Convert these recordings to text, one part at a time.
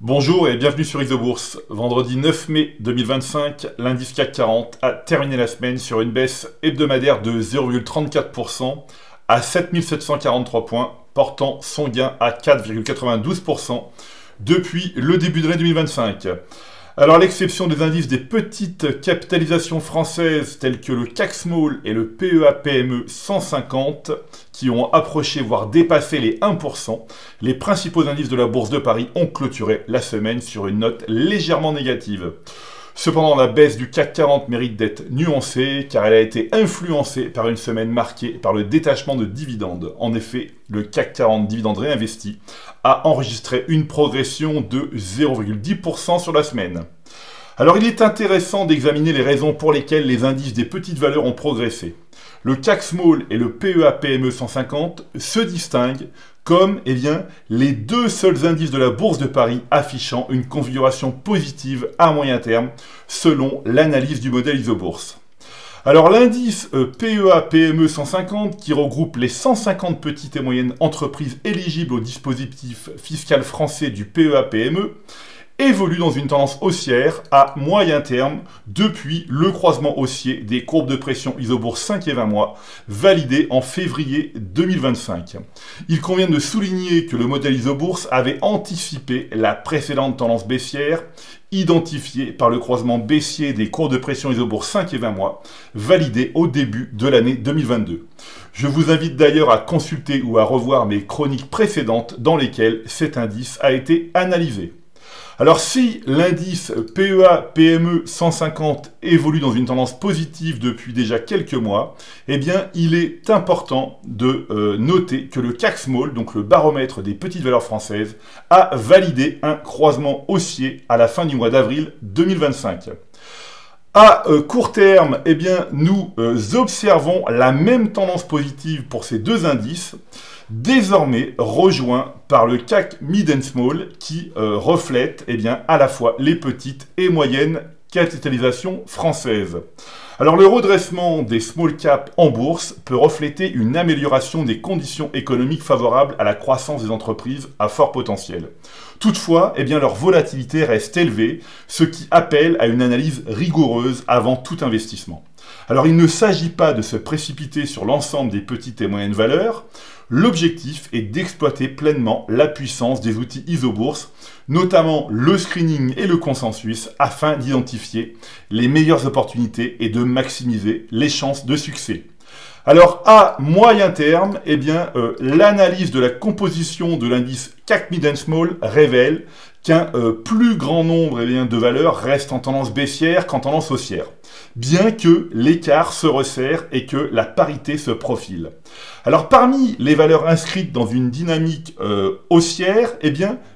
Bonjour et bienvenue sur Isobourse. Vendredi 9 mai 2025, l'indice CAC 40 a terminé la semaine sur une baisse hebdomadaire de 0,34% à 7743 points, portant son gain à 4,92% depuis le début de l'année 2025. Alors, à l'exception des indices des petites capitalisations françaises telles que le CAC Small et le PEA-PME 150, qui ont approché voire dépassé les 1%, les principaux indices de la Bourse de Paris ont clôturé la semaine sur une note légèrement négative. Cependant, la baisse du CAC 40 mérite d'être nuancée car elle a été influencée par une semaine marquée par le détachement de dividendes. En effet, le CAC 40 dividendes réinvestis a enregistré une progression de 0,10% sur la semaine. Alors, il est intéressant d'examiner les raisons pour lesquelles les indices des petites valeurs ont progressé. Le CAC Small et le PEA-PME 150 se distinguent comme les deux seuls indices de la Bourse de Paris affichant une configuration positive à moyen terme selon l'analyse du modèle Isobourse. Alors l'indice PEA-PME 150 qui regroupe les 150 petites et moyennes entreprises éligibles au dispositif fiscal français du PEA-PME évolue dans une tendance haussière à moyen terme depuis le croisement haussier des courbes de pression Isobourse 5 et 20 mois validé en février 2025. Il convient de souligner que le modèle Isobourse avait anticipé la précédente tendance baissière identifiée par le croisement baissier des courbes de pression Isobourse 5 et 20 mois validé au début de l'année 2022. Je vous invite d'ailleurs à consulter ou à revoir mes chroniques précédentes dans lesquelles cet indice a été analysé. Alors si l'indice PEA-PME 150 évolue dans une tendance positive depuis déjà quelques mois, il est important de noter que le CAC Small, donc le baromètre des petites valeurs françaises, a validé un croisement haussier à la fin du mois d'avril 2025. À court terme, nous observons la même tendance positive pour ces deux indices, désormais rejoint par le CAC Mid and Small qui reflète à la fois les petites et moyennes capitalisations françaises. Alors le redressement des small caps en bourse peut refléter une amélioration des conditions économiques favorables à la croissance des entreprises à fort potentiel. Toutefois, leur volatilité reste élevée, ce qui appelle à une analyse rigoureuse avant tout investissement. Alors il ne s'agit pas de se précipiter sur l'ensemble des petites et moyennes valeurs. L'objectif est d'exploiter pleinement la puissance des outils Isobourse, notamment le screening et le consensus, afin d'identifier les meilleures opportunités et de maximiser les chances de succès. Alors, à moyen terme, l'analyse de la composition de l'indice CAC Mid and Small révèle qu'un plus grand nombre de valeurs restent en tendance baissière qu'en tendance haussière, bien que l'écart se resserre et que la parité se profile. Alors, parmi les valeurs inscrites dans une dynamique haussière,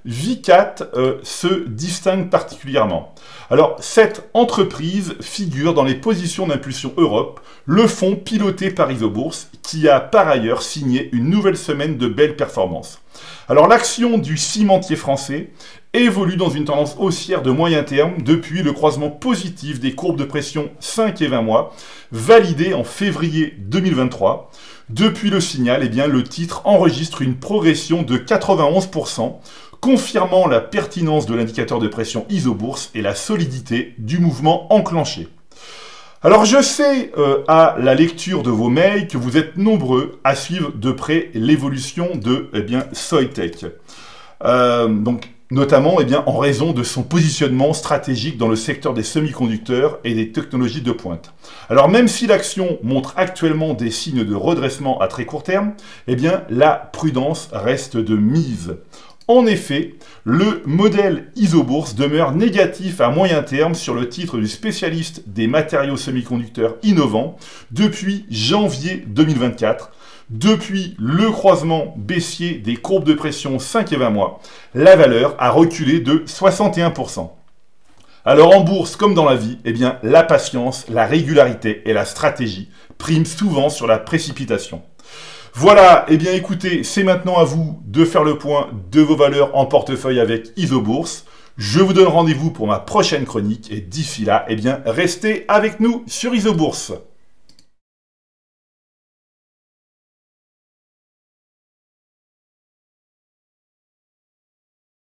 Vicat se distingue particulièrement. Alors, cette entreprise figure dans les positions d'impulsion Europe, le fonds piloté par Isobourse, qui a par ailleurs signé une nouvelle semaine de belles performances. Alors, l'action du cimentier français évolue dans une tendance haussière de moyen terme depuis le croisement positif des courbes de pression 5 et 20 mois, validé en février 2023. Depuis le signal, le titre enregistre une progression de 91%, confirmant la pertinence de l'indicateur de pression Isobourse et la solidité du mouvement enclenché. Alors je sais à la lecture de vos mails que vous êtes nombreux à suivre de près l'évolution de Soitec. Notamment en raison de son positionnement stratégique dans le secteur des semi-conducteurs et des technologies de pointe. Alors même si l'action montre actuellement des signes de redressement à très court terme, la prudence reste de mise. En effet, le modèle Isobourse demeure négatif à moyen terme sur le titre du spécialiste des matériaux semi-conducteurs innovants depuis janvier 2024. Depuis le croisement baissier des courbes de pression 5 et 20 mois, la valeur a reculé de 61%. Alors en bourse comme dans la vie, la patience, la régularité et la stratégie priment souvent sur la précipitation. Voilà, écoutez, c'est maintenant à vous de faire le point de vos valeurs en portefeuille avec Isobourse. Je vous donne rendez-vous pour ma prochaine chronique et d'ici là, restez avec nous sur Isobourse.